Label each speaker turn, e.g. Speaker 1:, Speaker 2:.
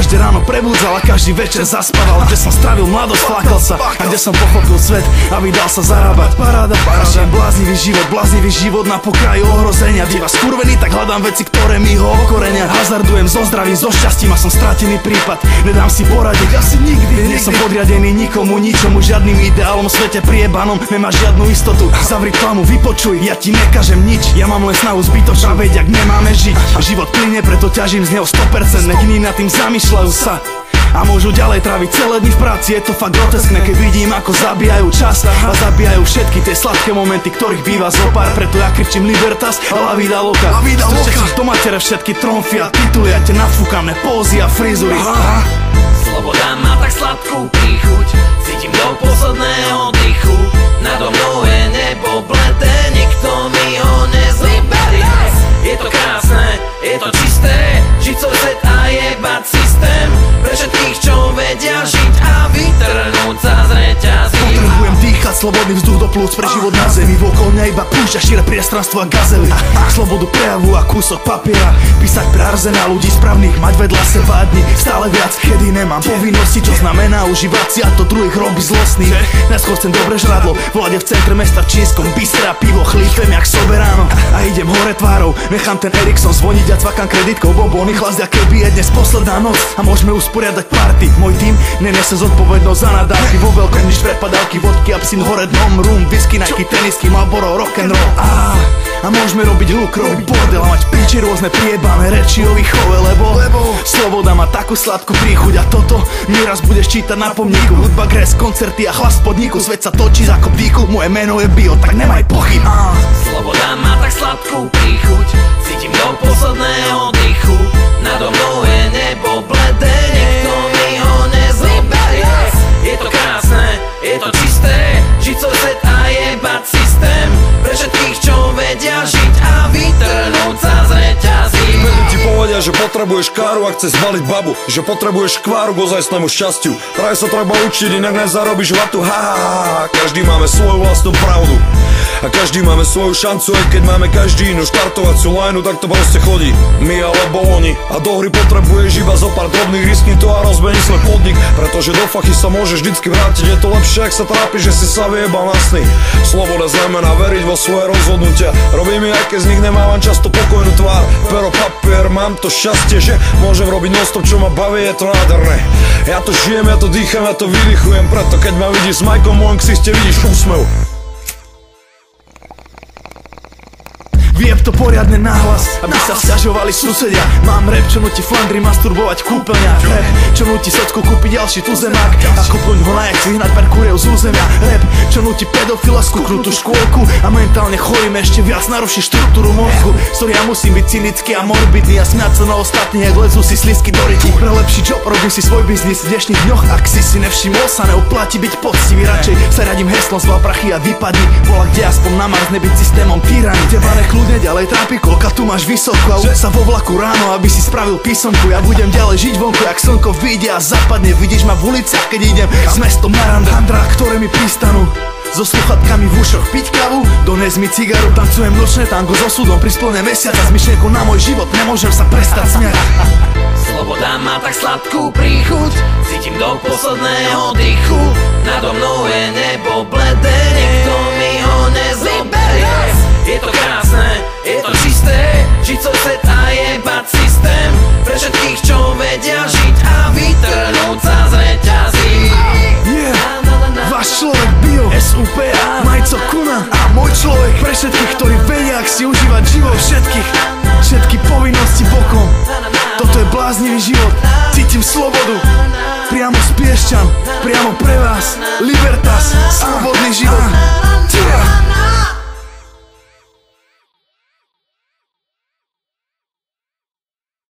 Speaker 1: každé ráno prebudzal a každý večer zaspával. Kde som strávil mladosť, flakal sa a kde som pochopil svet a vydal sa zarábať. Paráda. Bláznivý život na pokraji ohrozenia. Diva skurvený, tak hľadám veci, ktoré mi ho okorenia. Hazardujem so zdravím, so šťastím a som stratený prípad. Nedám si poradiť, asi nikdy. Nie som podriadený nikomu, ničomu, žiadnym ideálom, svete priebanom. Nemá žiadnu istotu, zavri klamu, vypočuj, ja ti nekažem nič. Ja mám len snahu zbytočná, veď ak nemáme žiť. Život plyne, preto ťažím z neho 100%. Iní nad tým zamýšľajú sa a môžu ďalej tráviť celé dny v práci. Je to fakt groteskné, keď vidím, ako zabíjajú čas a zabíjajú všetky tie sladké momenty, ktorých býva zopár. Preto ja kričím libertas a la vida loca. Strčím do matere všetky tromfy a tituly, ja te nafúkamné pózy a frizúry.
Speaker 2: Sloboda má tak sladkú príchuť, cítim do posledného dychu. Nado mnou je nebo bledé, nikto mi ho nezobere. Je to krásne, je to čisté, žiť svoj svet a jebať systém. Pre všetkých, čo vedia žiť a vytrhnúť sa z reťazí.
Speaker 1: Potrebujem dýchať slobodný vzduch do plúc pre život na zemi. Vokol mňa iba púšťa šíre priestranstvo a gazely. Slobodu prejavu a kúsok papiera, písať pre arzenál ľudí správnych, mať vedľa seba dni stále viac, kedy nemám povinnosti, čo znamená užívať si a to druhých robí zlostný. Najskôr chcem dobre žradlo, vláde v centre mesta v čínskom bystre a pivo chlípem jak soberáno a idem hore tvárou. Nechám ten Ericsson zvoniť a cvakám kreditkou bombóny, chlast, keby je dnes posledná noc a môžeme usporiadať party. Môj tým nenese zodpovednosť za nadávky, vo veľkom nič prepadávky, vodky, absint, hore dnom, rum, whisky, Nike, tenisky, Marlboro, rock'n'roll. A môžeme robiť hluk, robiť bordel a mať piči rôzne priebané reči o výchove, lebo sloboda má takú sladkú príchuť a toto nieraz budeš čítať na pomníku. Hudba, gres, koncerty a chlas podniku, svet sa točí ako dýku, moje meno je Bio, tak nemaj pochyb.
Speaker 2: Sloboda má tak sladkú príchuť, cítim do posledného dychu. Nado mnou je nebo bledé, nikto mi ho nezobere. Je to krásne, je to čisté, žiť svoj svet a jebať systém. Pre všetkých, čo vedia žiť a vytrhnúť sa z reťazí.
Speaker 3: Vedú ti povedia, že potrebuješ káru a chce zvaliť babu, že potrebuješ kváru k ozajstnému šťastiu. Práve sa treba učiť, inak nezarobíš vatu. Každý máme svoju vlastnú pravdu a každý máme svoju šancu, aj keď máme každý inú štartovaciu lajnu, tak to proste chodí. My alebo oni. A do hry potrebuješ iba zo pár drobných, riskni to a rozbehni svoj podnik, pretože do fachy sa môžeš vždycky vrátiť. Je to lepšie, ak sa trápiš, že si sa vyjebal na sny. Sloboda znamená veriť vo svoje rozhodnutia. Robím aj keď z nich nemávam často pokojnú tvár. Pero papier, mám to šťastie, že môžem robiť non-stop, čo ma baví, je to nádherné. Ja to žijem, ja to dýcham, ja to vydychujem, preto keď ma vidíš s Majkom, môjom ksichte vidíš úsmev.
Speaker 1: Vyjeb to poriadne nahlas, aby sa sťažovali susedia. Mám rap, čo nutí flandry masturbovať v kúpeľniach. Rap, čo nutí socku kúpiť ďalší tuzemák a kopnúť ho na jak vyhnať pár kuriev z územia. Rap, čo nutí pedofila skúknutú škôlku a mentálne chorým ešte viac naruší štruktúru mozgu. Sorry, ja musím byť cynický a morbidný a smiať sa na ostatných, jak lezú si slisky do ryti. Pre lepší job robím si svoj biznis v dnešných dňoch. Ak si nevšimol, sa neoplatí byť poctivý. Radšej sa radím heslom zval prachy a vypadni. Bola kde aspoň na Mars nebyť systémom tyrani. Teba nekľudne ďalej trápi, koľka tu máš vysoko a už sa vo vlaku ráno, aby si spravil písomku. Ja budem ďalej žiť vonku, jak slnko vyjde a zapadne. Vidíš ma v uliciach, keď idem s mestom na rande. Handrách, ktoré mi pristanú so sluchatkami v ušoch, piť kávu, dones mi cigaru, tancujem nočné tango so súdom pri splne mesiaca. S myšlienkou na môj život nemôžem sa prestať smiať.
Speaker 2: Sloboda má tak sladkú príchuť, cítim do posledného dychu. Nado mnou je nebo bledé, nikto mi ho nezobere. Je to krásne, je to čisté, žiť svoj svet a jebať systém. Pre všetkých, čo vedia žiť a vytrhnúť sa z reťazí.
Speaker 1: Váš človek Bio, SUPA, Majco Kuna a môj človek. Pre všetkých, ktorí vedia, ak si užívať život. Všetky povinnosti bokom. Toto je bláznivý život, cítim slobodu. Priamo z Piešťan, priamo pre vás. Libertas, slobodný život.